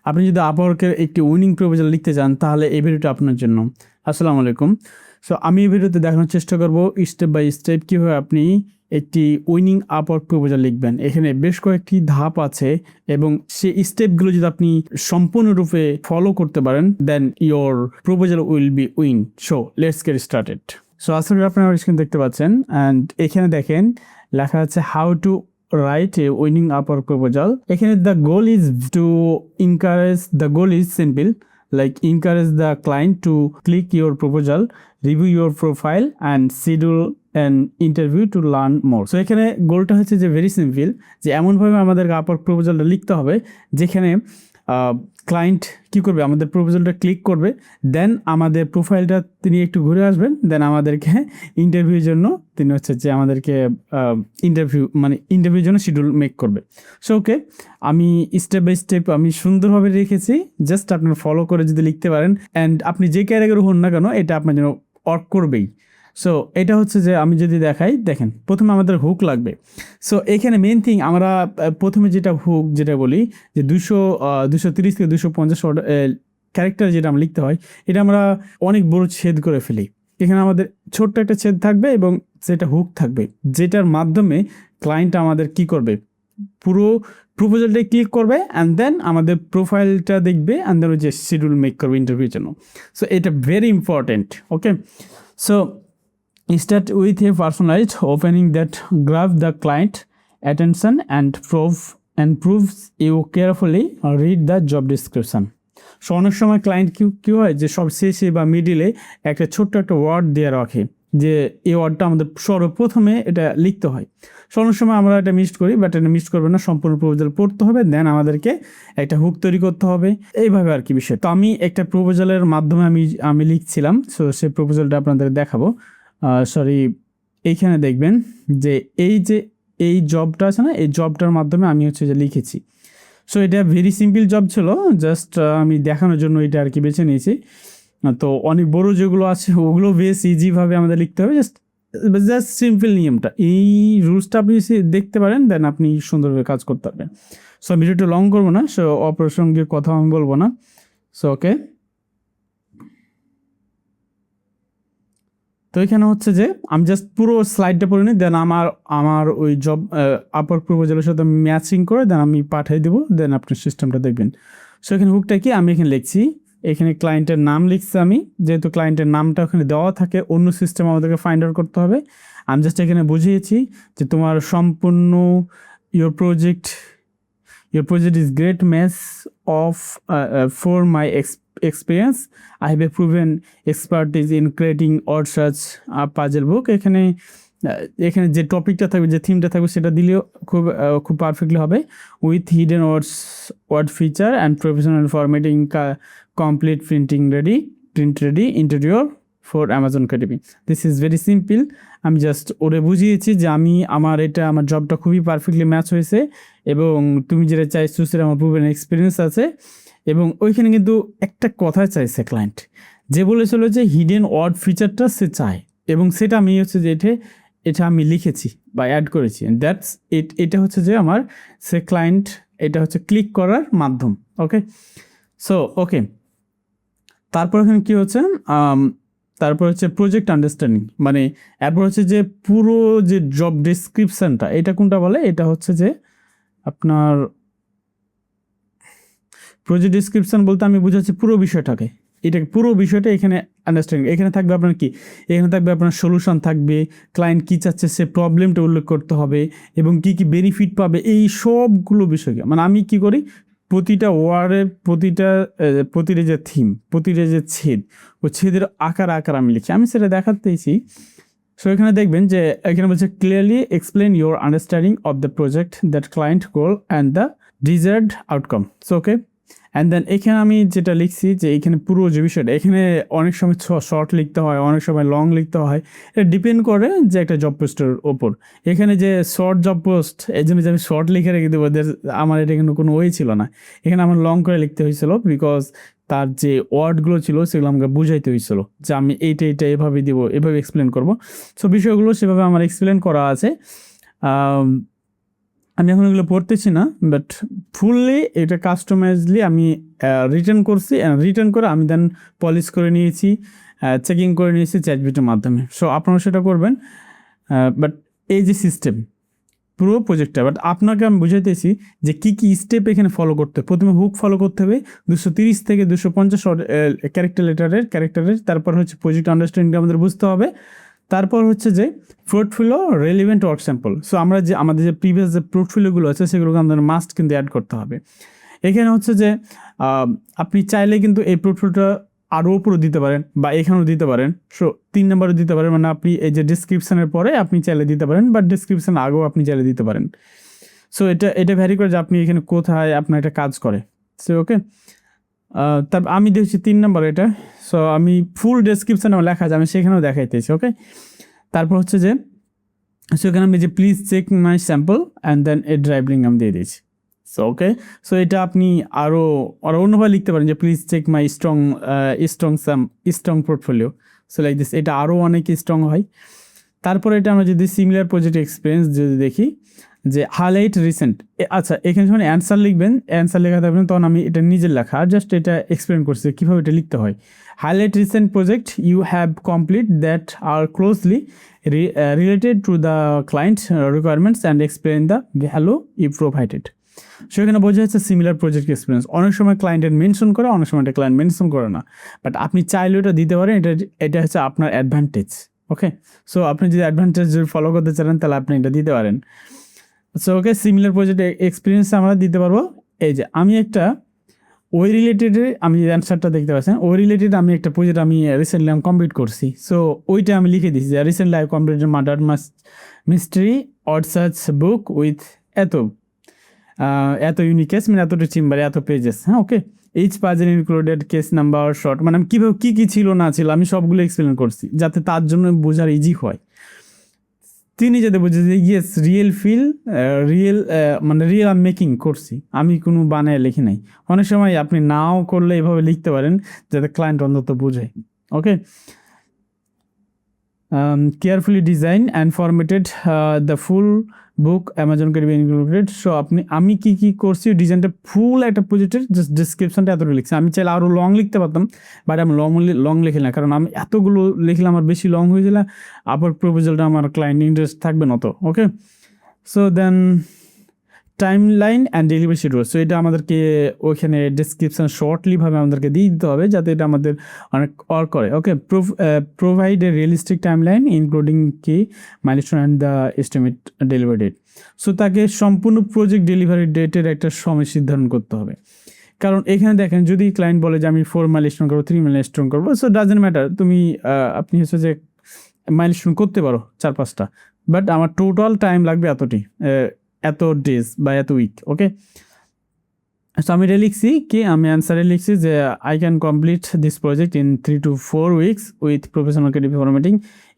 আপনি যদি আপওয়ার্কের একটি উইনিং প্রপোজাল লিখতে চান তাহলে এই ভিডিওটা আপনার জন্য। আসসালামু আলাইকুম। সো আমি এই ভিডিওতে দেখানোর চেষ্টা করব স্টেপ বাই স্টেপ কীভাবে আপনি একটি উইনিং আপওয়ার্ক প্রপোজাল লিখবেন। এখানে বেশ কয়েকটি ধাপ আছে এবং সেই স্টেপগুলো যদি আপনি সম্পূর্ণরূপে ফলো করতে পারেন then your proposal will be win. So let's get started. So আসলে আপনারা স্ক্রিন দেখতে পাচ্ছেন অ্যান্ড এখানে দেখেন লেখা আছে how to write a winning upwork proposal. এখানে the goal is simple, like encourage the client to click your proposal, review your profile and schedule an interview to learn more. So এখানে গোলটা হচ্ছে যে very simple, যে এমনভাবে আমাদের Upwork প্রপোজালটা লিখতে হবে যেখানে ক্লায়েন্ট কি করবে, আমাদের প্রপোজালটা ক্লিক করবে, দেন আমাদের প্রোফাইলটা তিনি একটু ঘুরে আসবেন, দেন আমাদেরকে ইন্টারভিউর জন্য তিনি হচ্ছে যে আমাদেরকে ইন্টারভিউর জন্য শিডিউল মেক করবে। সো ওকে, আমি স্টেপ বাই স্টেপ আমি সুন্দরভাবে রেখেছি, জাস্ট আপনারা ফলো করে যদি লিখতে পারেন অ্যান্ড আপনি যে ক্যাটাগরি হন না কেন এটা আপনার জন্য ওয়ার্ক করবেই। সো এটা হচ্ছে যে আমি যদি দেখাই, দেখেন প্রথমে আমাদের হুক লাগবে। সো এখানে মেন থিং আমরা প্রথমে যেটা হুক যেটা বলি যে 230 থেকে 250 ক্যারেক্টার যেটা আমরা লিখতে হয়, এটা আমরা অনেক বড় ছেদ করে ফেলি। এখানে আমাদের ছোট্ট একটা ছেদ থাকবে এবং সেটা হুক থাকবে, যেটার মাধ্যমে ক্লায়েন্ট আমাদের কি করবে, পুরো প্রপোজালটাই ক্লিক করবে অ্যান্ড দেন আমাদের প্রোফাইলটা দেখবে অ্যান্ড দেন ওই যে শিডিউল মেক করবে ইন্টারভিউর জন্য। সো এটা very important. Okay, so start with a personalized opening that grabs the client attention and proves you carefully read the job description. So অনেক সময় ক্লায়েন্ট কি হয় যে সব শেষে বা মিডিলে একটা ছোট্ট একটা ওয়ার্ড দিয়ে রাখে যে এই ওয়ার্ডটা আমাদের সর্বপ্রথমে এটা লিখতে হয়। সো অনেক সময় আমরা এটা মিস করি, বাট এটা মিস করবে না, সম্পূর্ণ প্রপোজাল পড়তে হবে, দেন আমাদেরকে একটা হুক তৈরি করতে হবে, এইভাবে আর কি বিষয়। তো আমি একটা প্রপোজালের মাধ্যমে আমি লিখছিলাম, সো সেই প্রপোজালটা আপনাদের দেখাবো। এইখানে দেখবেন যে এই জবটা আছে না, এই জবটার মাধ্যমে আমি হচ্ছে যে লিখেছি। সো এটা ভেরি সিম্পল জব ছিল, জাস্ট আমি দেখানোর জন্য এটা আর কি বেছে নিয়েছি। তো অনেক বড় যেগুলো আছে ওগুলো বেশ ইজিভাবে আমাদের লিখতে হবে, জাস্ট সিম্পল নিয়মটা, এই রুলসটা আপনি দেখতে পারেন, দেন আপনি সুন্দরভাবে কাজ করতে পারবেন। সো ভিডিওটা লং করবো না, সো অপ্রাসঙ্গিক কথা আমি বলবো না। সো ওকে, তো এখানে হচ্ছে যে আমি জাস্ট পুরো স্লাইডটা পড়ে নিই, দেন আমার ওই জব আপওয়ার্ক প্রপোজালের সাথে ম্যাচিং করে দেন আমি পাঠিয়ে দেবো, দেন আপনি সিস্টেমটা দেখবেন। সো এখানে হুকটা কি আমি এখানে লিখছি, এখানে ক্লায়েন্টের নাম লিখছি আমি, যেহেতু ক্লায়েন্টের নামটা ওখানে দেওয়া থাকে, অন্য সিস্টেম আমাদেরকে ফাইন্ড আউট করতে হবে। আমি জাস্ট এখানে বুঝিয়েছি যে তোমার সম্পূর্ণ your project is great match for my experience. I have a proven expertise in creating or such a puzzle book. এখানে যে টপিকটা থাকবে, যে থিমটা থাকবে সেটা দিলেও খুব পারফেক্টলি হবে। With hidden word feature and professional formatting, complete print ready interior for Amazon KDP. This is very simple. আমি জাস্ট ওরে বুঝিয়েছি যে আমার জবটা খুবই পারফেক্টলি ম্যাচ হয়েছে এবং তুমি যেটা চাইছো সেটা আমার প্রুভেন এক্সপিরিয়েন্স আছে। এবং ওইখানে কিন্তু একটা কথা চাইছে ক্লায়েন্ট, যে বলেছিল যে হিডেন ওয়ার্ড ফিচারটা সে চায়, এবং সেটা আমি হচ্ছে যে এটা আমি লিখেছি বা অ্যাড করেছি। দ্যাটস এটা হচ্ছে যে আমার সে ক্লায়েন্ট, এটা হচ্ছে ক্লিক করার মাধ্যম। ওকে, সো ওকে, তারপর এখানে কী হচ্ছে, তারপর হচ্ছে প্রজেক্ট আন্ডারস্ট্যান্ডিং, মানে এরপর হচ্ছে যে পুরো যে জব ডেসক্রিপশানটা, এটা কোনটা বলে, এটা হচ্ছে যে আপনার প্রজেক্ট ডেসক্রিপশান বলতে আমি বুঝাচ্ছি পুরো বিষয়টাকে, পুরো বিষয়টা এখানে আন্ডারস্ট্যান্ডিং। এখানে থাকবে আপনার কি, এখানে থাকবে আপনার সলিউশন থাকবে, ক্লায়েন্ট কী চাচ্ছে সে প্রবলেমটা উল্লেখ করতে হবে এবং কি বেনিফিট পাবে, এই সবগুলো বিষয়কে মানে আমি কি করি, প্রতিটা ওয়ার্ডের প্রতিটা যে থিম, প্রতিটা যে ছেদ, ওই ছেদের আকার আমি লিখি, আমি সেটা দেখাতেইছি। সো এখানে দেখবেন যে এখানে বলছে clearly explain your understanding of the project, that client goal and the desired outcome. So okay, and then এখানে আমি যেটা লিখছি যে এখানে পুরো যে বিষয়টা, এখানে অনেক সময় শর্ট লিখতে হয়, অনেক সময় লং লিখতে হয়, এটা ডিপেন্ড করে যে একটা জব পোস্টের ওপর। এখানে যে শর্ট জব পোস্ট, এই জন্য যে আমি শর্ট লিখে রেখে দেবো, আমার এটা কিন্তু কোনো ওয়ে ছিল না, এখানে আমার লং করে লিখতে হয়েছিল, বিকজ তার যে ওয়ার্ডগুলো ছিল সেগুলো আমাকে বুঝাইতে হয়েছিল যে আমি এইটা এভাবে দিব, এভাবে এক্সপ্লেন করব। সো বিষয়গুলো সেভাবে আমার এক্সপ্লেন করা আছে। আমি এখন এগুলো পড়তেছি না, বাট ফুললি এটা কাস্টমাইজলি আমি রিটার্ন করছি, রিটার্ন করে আমি দেন পলিশ করে নিয়েছি, চেকিং করে নিয়েছি চ্যাটজিপিটির মাধ্যমে। সো আপনারা সেটা করবেন। বাট এই যে সিস্টেম পুরো প্রজেক্টটা, বাট আপনাকে আমি বুঝাইতেছি যে কী কী স্টেপ এখানে ফলো করতে হবে। প্রথমে হুক ফলো করতে হবে 230 থেকে 250 ক্যারেক্টারের। তারপর হচ্ছে প্রজেক্ট আন্ডারস্ট্যান্ডিং আমাদের বুঝতে হবে। তারপর হচ্ছে যে portfolio relevant work sample. So আমরা যে আমাদের যে প্রিভিয়াস যে পোর্টফোলিওগুলো আছে সেগুলোকে আমাদের মাস্ট কিন্তু অ্যাড করতে হবে। এখানে হচ্ছে যে আপনি চাইলে কিন্তু এই পোর্টফোলিওটা আরও উপরে দিতে পারেন বা এখানেও দিতে পারেন। সো 3 নম্বরে দিতে পারেন, মানে আপনি এই যে ডিসক্রিপশানের পরে আপনি চাইলে দিতে পারেন, বাট ডিসক্রিপশান আগেও আপনি চাইলে দিতে পারেন। সো এটা ভ্যারি করে যে আপনি এখানে কোথায় আপনার এটা কাজ করে। সো ওকে, তারপর আমি দেখছি 3 নম্বর এটা। সো আমি ফুল ডেসক্রিপশানে লেখা আছে, আমি সেখানেও দেখাইতেছি। ওকে, তারপর হচ্ছে যে সেখানে আমি যে please check my sample and then a drive link আমি দিয়ে দিয়েছি। সো ওকে, সো এটা আপনি আরও অন্যভাবে লিখতে পারেন যে please check my strong portfolio. So like this, এটা আরও অনেক স্ট্রং হয়। তারপরে এটা আমরা যদি সিমিলার প্রজেক্ট এক্সপিরিয়েন্স যদি দেখি যে হাইলাইট রিসেন্ট, আচ্ছা এখানে যখন অ্যান্সার লিখবেন, অ্যান্সার লেখা থাকবেন, তখন আমি এটা নিজের লেখা আর জাস্ট এটা এক্সপ্লেন করছি কীভাবে এটা লিখতে হয়। Highlight recent project you have complete that are closely related to the client requirements and explain the value you provided. সেখানে বোঝা যাচ্ছে সিমিলার প্রজেক্ট এক্সপিরিয়েন্স। অনেক সময় ক্লায়েন্টের মেনশন করে, অনেক সময় এটা ক্লায়েন্ট মেনশন করে না, বাট আপনি চাইলে ওটা দিতে পারেন। এটা হচ্ছে আপনার অ্যাডভান্টেজ। ওকে, সো আপনি যদি অ্যাডভান্টেজ ফলো করতে চান তাহলে আপনি এটা দিতে পারেন। So okay, similar project experience আমরা দিতে পারবো। এই যে আমি একটা ওই রিলেটেডে আমি যে অ্যান্সারটা দেখতে পাচ্ছেন, ওই রিলেটেড আমি একটা প্রজেক্ট আমি রিসেন্টলি আমি কমপ্লিট করছি। সো ওইটা আমি লিখে দিচ্ছি যে recently I completed murder mystery odd search book with এত ইউনিক কেস, মানে এতটা চেম্বারে এত পেজেস। হ্যাঁ, okay, each puzzle included case number short, মানে আমি কীভাবে কী কী ছিল না ছিল আমি সবগুলো এক্সপ্লেন করছি যাতে তার জন্য বোঝার ইজি হয়। তিনি যাতে বুঝে যে ইয়েস রিয়েল আমি মেকিং করছি, আমি কোনো বানায় লিখি নাই। অনেক সময় আপনি নাও করলে এভাবে লিখতে পারেন যাতে ক্লায়েন্ট অন্তত বুঝে। Okay, carefully design and formatted the full book Amazon can be included. So আমি কী করছি ডিজাইনটা ফুল একটা প্রজেক্টের জাস্ট ডিসক্রিপশনটা এতটুকু লিখছি। আমি চাইলে আরও লং লিখতে পারতাম, বাট আমি লং লিখি না, কারণ আমি এতগুলো লিখলে আমার বেশি লং হয়ে গেলে আবার প্রপোজালটা আমার ক্লায়েন্ট ইন্টারেস্ট থাকবে না তো। Okay, so then time line and delivery schedule. So এটা আমাদেরকে ওইখানে ডিসক্রিপশান শর্টলিভাবে আমাদেরকে দিয়ে দিতে হবে যাতে এটা আমাদের অনেক অর করে। Okay, provide a realistic time line including key milestone and the estimate delivery date. So তাকে সম্পূর্ণ প্রজেক্ট ডেলিভারি ডেটের একটা সময় নির্ধারণ করতে হবে। কারণ এখানে দেখেন যদি ক্লায়েন্ট বলে যে আমি 4 মাইলস্টোন করবো, 3 মাইলস্টোন করবো, সো ডাজেন্ট ম্যাটার, তুমি আপনি হচ্ছে যে মাইলস্টোন করতে পারো 4-5টা, বাট আমার টোটাল টাইম লাগবে এত ডেজ বা এত উইক। ওকে, সো আমি এটা লিখছি কি, আমি অ্যান্সারে লিখছি যে I can complete this project in 3 to 4 weeks with professional creative formatting.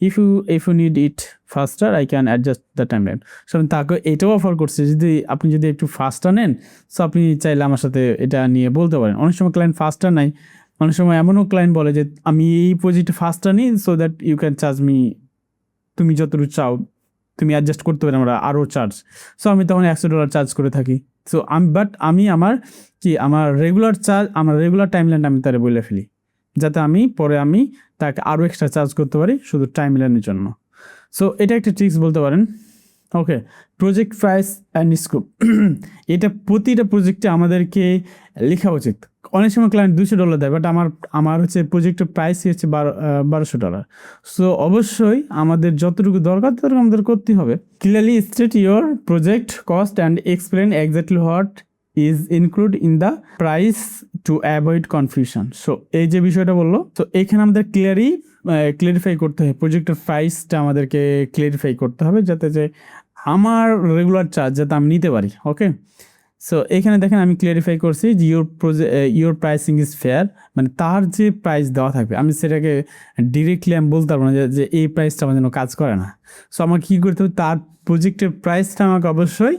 If you need it faster I can adjust the time line. So আমি তাকে এটাও অফার করছি আপনি যদি একটু ফাস্টার নেন, সো আপনি চাইলে আমার সাথে এটা নিয়ে বলতে পারেন। অনেক সময় ক্লায়েন্ট ফাস্টার নাই, অনেক সময় এমনও ক্লায়েন্ট বলে যে আমি এই প্রজেক্টে ফাস্টার নিই, so that you can charge me, তুমি যতটুকু চাও তুমি অ্যাডজাস্ট করতে পারি আমরা আরও চার্জ। সো আমি তখন $100 চার্জ করে থাকি। সো আমি আমার রেগুলার টাইম লাইনটা আমি তারা বলে ফেলি যাতে আমি তাকে আরও এক্সট্রা চার্জ করতে পারি শুধু টাইম লাইনের জন্য। সো এটা একটা ট্রিক্স বলতে পারেন। ওকে, প্রজেক্ট প্রাইস অ্যান্ড স্কোপ, এটা প্রতিটা প্রজেক্টে আমাদেরকে লেখা উচিত। অনেক সময় ক্লায়েন্ট $200 দেয়, বাট আমার হচ্ছে প্রজেক্টের প্রাইসই হচ্ছে $1200। সো অবশ্যই আমাদের যতটুকু দরকার ততটুকু আমাদের করতে হবে। Clearly state your project cost and explain exactly what is include in the price to avoid confusion. So এই যে বিষয়টা বললো, তো এখানে আমাদের ক্লিয়ারিফাই করতে হবে, প্রজেক্টের প্রাইসটা আমাদেরকে ক্লিয়ারিফাই করতে হবে যাতে যে আমার রেগুলার চার্জ যাতে আমি নিতে পারি। ওকে, সো এখানে দেখেন আমি ক্লিয়ারিফাই করছি যে ইউর প্রাইসিং ইজ ফেয়ার, মানে তার যে প্রাইস দেওয়া থাকবে আমি সেটাকে ডিরেক্টলি আমি বলতে পারবো না যে এই প্রাইসটা আমার জন্য কাজ করে না। সো আমাকে কী করতে হবে, তার প্রজেক্টের প্রাইসটা আমাকে অবশ্যই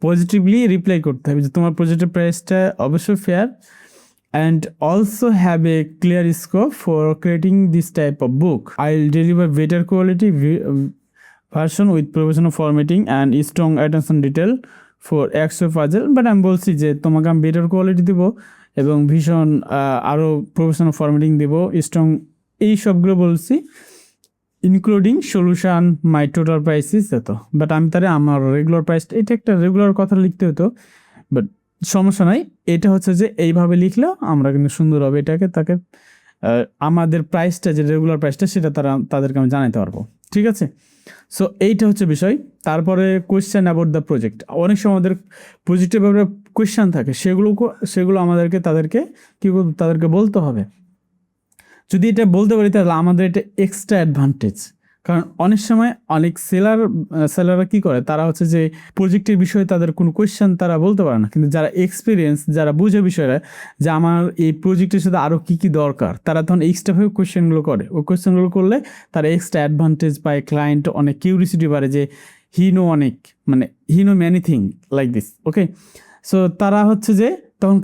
পজিটিভলি রিপ্লাই করতে হবে যে তোমার প্রজেক্টের প্রাইসটা অবশ্যই fair and also have a clear scope for creating this type of book. I'll deliver better quality version with professional formatting and strong attention detail for extra puzzle, but আমি বলছি যে তোমাকে আমি বেটার কোয়ালিটি দিব এবং ভীষণ আরও professional formatting দিব, স্ট্রং, এই সবগুলো বলছি, ইনক্লুডিং সলিউশন মাই টোটাল প্রাইসিস এত। বাট আমি তারে আমার রেগুলার প্রাইসটা, এটা একটা রেগুলার কথা লিখতে হতো, বাট সমস্যা নাই, এটা হচ্ছে যে এইভাবে লিখলেও আমরা কিন্তু সুন্দর হবে এটাকে, তাকে আমাদের প্রাইসটা যে রেগুলার প্রাইসটা সেটা তাদেরকে আমি জানাতে পারবো, ঠিক আছে। সো এইটা হচ্ছে বিষয়। তারপরে কোয়েশ্চেন অ্যাবাউট দ্য প্রজেক্ট, অনেক সময় আমাদের প্রজেক্টের ব্যাপারে কোয়েশ্চেন থাকে, সেগুলো তাদেরকে বলতে হবে। যদি এটা বলতে পারি তাহলে আমাদের এটা এক্সট্রা অ্যাডভান্টেজ। কারণ অনেক সময় অনেক সেলাররা কী করে, তারা হচ্ছে যে প্রজেক্টের বিষয়ে তাদের কোনো কোয়েশ্চেন তারা বলতে পারে না, কিন্তু যারা এক্সপিরিয়েন্স, যারা বুঝে বিষয়টা যে আমার এই প্রজেক্টের সাথে আরও কী কী দরকার, তারা তখন এক্সট্রাভাবে কোয়েশ্চেনগুলো করে। ওই কোয়েশ্চেনগুলো করলে তারা এক্সট্রা অ্যাডভান্টেজ পায়, ক্লায়েন্ট অনেক কিউরিসিটি বাড়ে যে he know many thing like this, okay. So তারা হচ্ছে যে তখন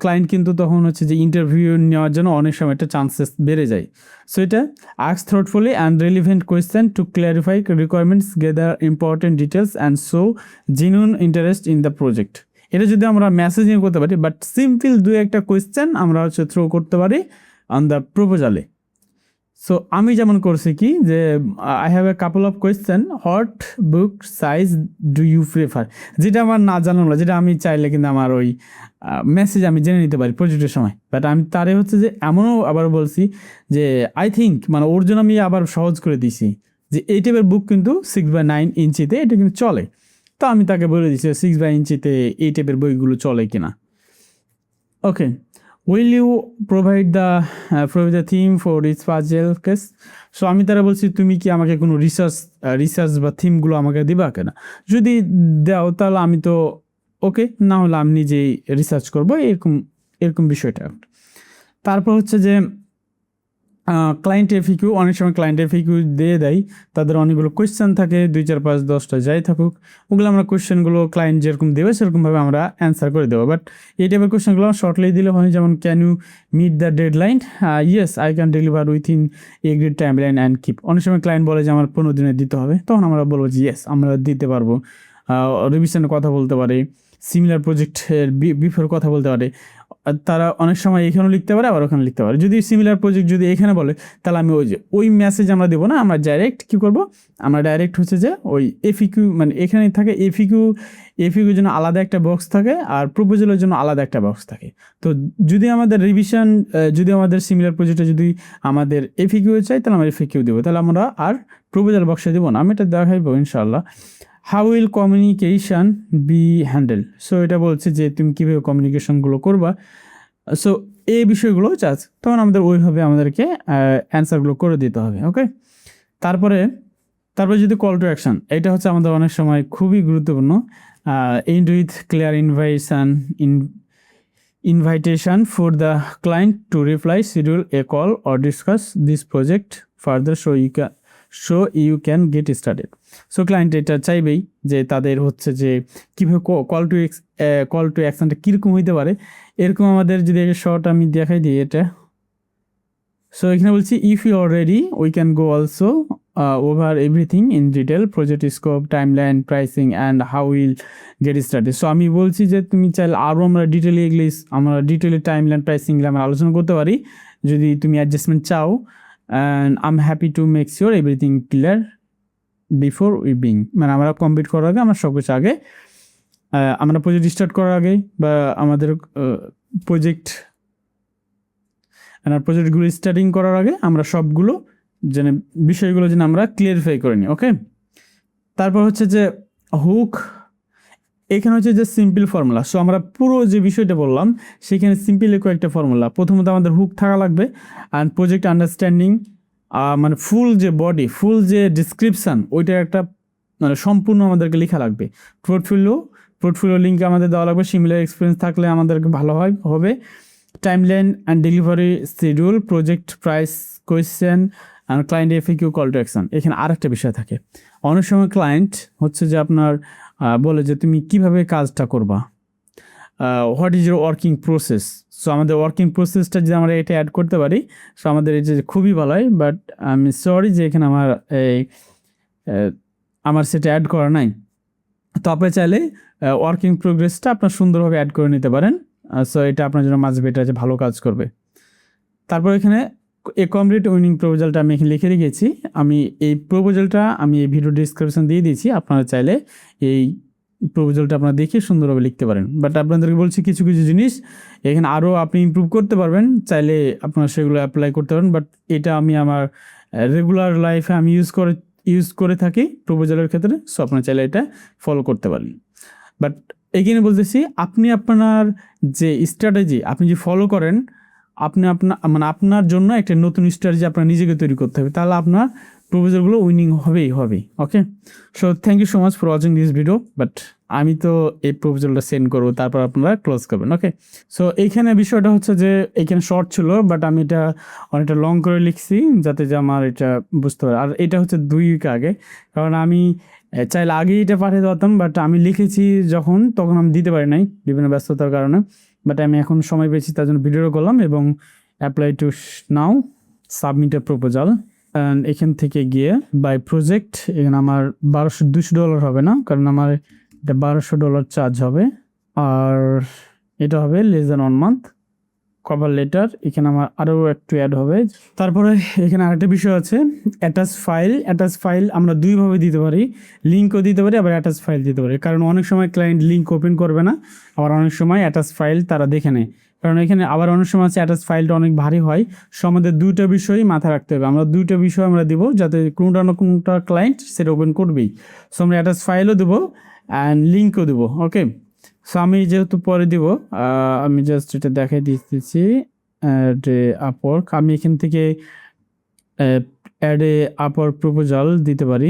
ক্লায়েন্ট কিন্তু তখন হচ্ছে যে ইন্টারভিউ নেওয়ার জন্য অনেক সময় একটা চান্সেস বেড়ে যায়। সো এটা ask thoughtfully and relevant question to clarify requirements, gather important details and show genuine interest in the project. এটা যদি আমরা মেসেজিং করতে পারি, বাট সিম্পল দু একটা কোয়েশ্চেন আমরা হচ্ছে থ্রো করতে পারি অন দ্য প্রপোজালে। সো আমি যেমন করছি কি যে I have a couple of question, what book size do you prefer, যেটা আমার না জানানো, যেটা আমি চাইলে কিন্তু আমার ওই মেসেজ আমি জেনে নিতে পারি প্রজেক্টের সময়। বাট আমি তারে হচ্ছে যে এমনও আবার বলছি যে আই থিঙ্ক, ওর জন্য আমি আবার সহজ করে দিছি যে এই টাইপের বুক কিন্তু 6x9 ইঞ্চিতে এটা কিন্তু চলে। তো আমি তাকে বলে দিচ্ছি 6x ইঞ্চিতে এই টাইপের বইগুলো চলে কিনা। Okay, will you provide the theme for its puzzle case. So আমি তারা বলছি তুমি কি আমাকে কোনো রিসার্চ বা থিমগুলো আমাকে দিবা কেনা, যদি দাও তাহলে আমি তো ওকে, না হলে আমি নিজেই রিসার্চ করবো, এরকম বিষয়টা। তারপর হচ্ছে যে ক্লায়েন্ট এফিকিউ, অনেক সময় ক্লায়েন্ট এফিকিউ দিয়ে দেয়, তাদের অনেকগুলো কোয়েশ্চেন থাকে, 2 4 5 10টা যাই থাকুক, ওগুলো আমরা কোয়েশ্চেনগুলো ক্লায়েন্ট যেরকম দেবে সেরকমভাবে আমরা অ্যান্সার করে দেবো। বাট এই টাইপের কোয়েশ্চেনগুলো শর্টলি দিলে হয়, যেমন can you meet the deadline, yes I can deliver within agreed time line and keep. অনেক সময় ক্লায়েন্ট বলে যে আমার 15 দিনে দিতে হবে, তখন আমরা বলবো যে ইয়েস আমরা দিতে পারবো। রিভিশনের কথা বলতে পারে, সিমিলার প্রজেক্টের বিফোর কথা বলতে পারে, তারা অনেক সময় এখানেও লিখতে পারে আবার ওখানে লিখতে পারে। যদি সিমিলার প্রজেক্ট যদি এখানে বলে তাহলে আমি ওই মেসেজ আমরা দেবো না, আমরা ডাইরেক্ট কী করবো, আমরা ডাইরেক্ট হচ্ছে যে ওই এফিকিউ এখানে থাকে এফিকিউর জন্য আলাদা একটা বক্স থাকে আর প্রপোজালের জন্য আলাদা একটা বক্স থাকে। তো যদি আমাদের রিভিশন, যদি আমাদের সিমিলার প্রজেক্টে যদি আমাদের এফিকিউ চাই তাহলে আমরা এফিকিউ দেবো, তাহলে আমরা আর প্রপোজাল বক্সে দেবো না। আমি এটা দেখাইবো ইনশাআল্লাহ। How will communication be handle. So এটা বলছে যে তুমি কীভাবে কমিউনিকেশনগুলো করবা। সো এই বিষয়গুলো তখন ওইভাবে আমাদেরকে অ্যান্সারগুলো করে দিতে হবে, ওকে। তারপরে যদি কল টু অ্যাকশন, এটা হচ্ছে আমাদের অনেক সময় খুবই গুরুত্বপূর্ণ। And with clear invitation for the client to reply, schedule a call or discuss this project further so you can get started. So client এটা চাইবেই যে তাদের হচ্ছে যে কীভাবে কল টু অ্যাকশনটা কীরকম হইতে পারে, এরকম আমাদের যদি শর্ট আমি দেখাই দিই এটা। সো এখানে বলছি if you are ready we can go also over everything in detail, project scope, timeline, pricing and how will get started. So আমি বলছি যে তুমি চাইলে আরও আমরা ডিটেলি টাইমলাইন, প্রাইসিংগুলো আমরা আলোচনা করতে পারি যদি তুমি অ্যাডজাস্টমেন্ট চাও। And I am happy to make sure everything clear before we being, আমরা কমপ্লিট করার আগে, আমরা সব কিছু আগে, আমরা প্রজেক্ট স্টার্ট করার আগে বা আমাদের প্রজেক্টগুলো স্টার্টিং করার আগে আমরা সবগুলো বিষয়গুলো যেন আমরা ক্লিয়ারিফাই করে নিই, ওকে। তারপর হচ্ছে যে হুক, এখানে হচ্ছে যে সিম্পল ফর্মুলা। সো আমরা পুরো যে বিষয়টা বললাম সেখানে সিম্পলি কয়েকটা ফর্মুলা। প্রথমত আমাদের হুক থাকা লাগবে, অ্যান্ড প্রজেক্ট আন্ডারস্ট্যান্ডিং, ফুল যে ডিসক্রিপশান ওইটার একটা সম্পূর্ণ আমাদেরকে লেখা লাগবে। পোর্টফোলিও লিঙ্ক আমাদের দেওয়া লাগবে, সিমিলার এক্সপিরিয়েন্স থাকলে আমাদেরকে ভালো হবে। Timeline and delivery schedule, project price, question and client FAQ, call to action. এখানে আরেকটা বিষয় থাকে, অনেক সময় ক্লায়েন্ট হচ্ছে যে আপনার বলে যে তুমি কিভাবে কাজটা করবা, what is your working process. So আমাদের ওয়ার্কিং প্রসেসটা যদি আমরা এটা অ্যাড করতে পারি সো আমাদের এটা খুবই ভালো হয়। বাট আমি সরি যে এখানে আমার সেটা অ্যাড করা নাই। তো আপনি চাইলে ওয়ার্কিং প্রোগ্রেসটা আপনার সুন্দরভাবে অ্যাড করে নিতে পারেন। সো এটা আপনার জন্য মাঝ বেটার যে ভালো কাজ করবে। তারপর এখানে এ কমপ্লিট উইনিং প্রপোজালটা আমি এখানে লিখে রেখেছি। আমি এই প্রপোজালটা আমি এই ভিডিও ডিসক্রিপশন দিয়ে দিয়েছি, আপনারা চাইলে এই প্রপোজালটা আপনারা দেখে সুন্দরভাবে লিখতে পারেন। বাট আপনাদেরকে বলছি কিছু কিছু জিনিস এখানে আরও আপনি ইমপ্রুভ করতে পারবেন, চাইলে আপনারা সেগুলো অ্যাপ্লাই করতে পারেন। বাট এটা আমি আমার রেগুলার লাইফে আমি ইউজ করে থাকি প্রপোজালের ক্ষেত্রে, সো আপনারা চাইলে এটা ফলো করতে পারেন। বাট এখানে বলতেছি আপনি আপনার যে স্ট্র্যাটেজি আপনি যে ফলো করেন, আপনি আপনার জন্য একটা নতুন স্ট্র্যাটেজি আপনার নিজেকে তৈরি করতে হবে, তাহলে আপনার প্রপোজালগুলো উইনিং হবে। Okay, so thank you so much for watching this video. But আমি তো এই প্রপোজালটা সেন্ড করবো, তারপর আপনারা ক্লোজ করবেন। ওকে, সো এইখানে বিষয়টা হচ্ছে যে এইখানে শর্ট ছিল, বাট আমি এটা অনেকটা লং করে লিখছি যাতে যে আমার এটা বুঝতে পারে। আর এটা হচ্ছে 2 উইক আগে, কারণ আমি চাইলে আগেই এটা পাঠিয়ে দিতাম, বাট আমি লিখেছি তখন আমি দিতে পারি নাই বিভিন্ন ব্যস্ততার কারণে। বাট আমি এখন সময় পেয়েছি, তার জন্য ভিডিও করলাম এবং apply to now submit A proposal. And এখান থেকে গিয়ে বাই প্রজেক্ট, এখানে আমার $200 হবে না, কারণ আমার এটা $1200 চার্জ হবে। আর এটা হবে less than 1 month. Cover letter এখানে আমার আরও একটু অ্যাড হবে। তারপরে এখানে আরেকটা বিষয় আছে, অ্যাটাচ ফাইল আমরা দুইভাবে দিতে পারি, লিঙ্কও দিতে পারি, আবার অ্যাটাচ ফাইল দিতে পারি। কারণ অনেক সময় ক্লায়েন্ট লিঙ্ক ওপেন করবে না, আবার অনেক সময় অ্যাটাচ ফাইল তারা দেখে নেয়। কারণ এখানে আবার অনেক সময় আছে অ্যাটাচ ফাইলটা অনেক ভারী হয়। সো আমাদের 2টা বিষয়ই মাথায় রাখতে হবে, আমরা 2টা বিষয় আমরা দিব যাতে কোনোটা না কোনোটা ক্লায়েন্ট সেটা ওপেন করবেই। সো আমরা অ্যাটাচ ফাইলও দেবো অ্যান্ড লিঙ্কও দেবো। ওকে, সো আমি যেহেতু পরে দিব, আমি জাস্ট এটা দেখাই দিতেছি। আপওয়ার্ক, আমি এখান থেকে অ্যাড এ আপওয়ার্ক প্রপোজাল দিতে পারি।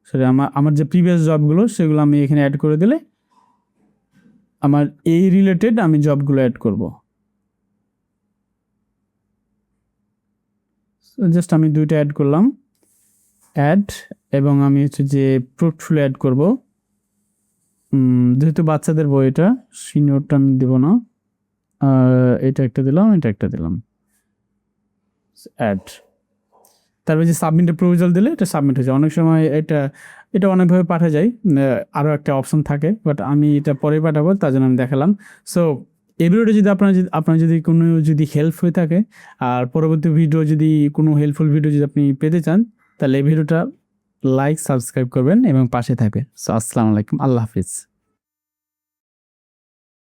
সরি, আমার যে প্রিভিয়াস জবগুলো সেগুলো আমি এখানে অ্যাড করে দিলে আমার এই রিলেটেড আমি জবগুলো অ্যাড করব। জাস্ট আমি 2টা অ্যাড করলাম, এবং আমি হচ্ছে যে পোর্টফোলিও অ্যাড করব। যেহেতু বাচ্চাদের বই, এটা সিনিয়রটা আমি দেব না, এটা একটা দিলাম, এটা একটা দিলাম, অ্যাড। তারপরে যে সাবমিট প্রপোজাল দিলে এটা সাবমিট হয়ে যায়। অনেক সময় এটা অনেকভাবে পাঠা যায়, আরও একটা অপশন থাকে, বাট আমি এটা পরে পাঠাবো, তার জন্য আমি দেখালাম। সো এই ভিডিওটা যদি আপনার যদি কোনো হেল্প হয়ে থাকে, আর পরবর্তী ভিডিও যদি কোনো হেল্পফুল ভিডিও যদি আপনি পেতে চান, তাহলে এই ভিডিওটা লাইক সাবস্ক্রাইব করবেন এবং পাশে থাকবেন। সো আসসালামু আলাইকুম, আল্লাহ হাফিজ।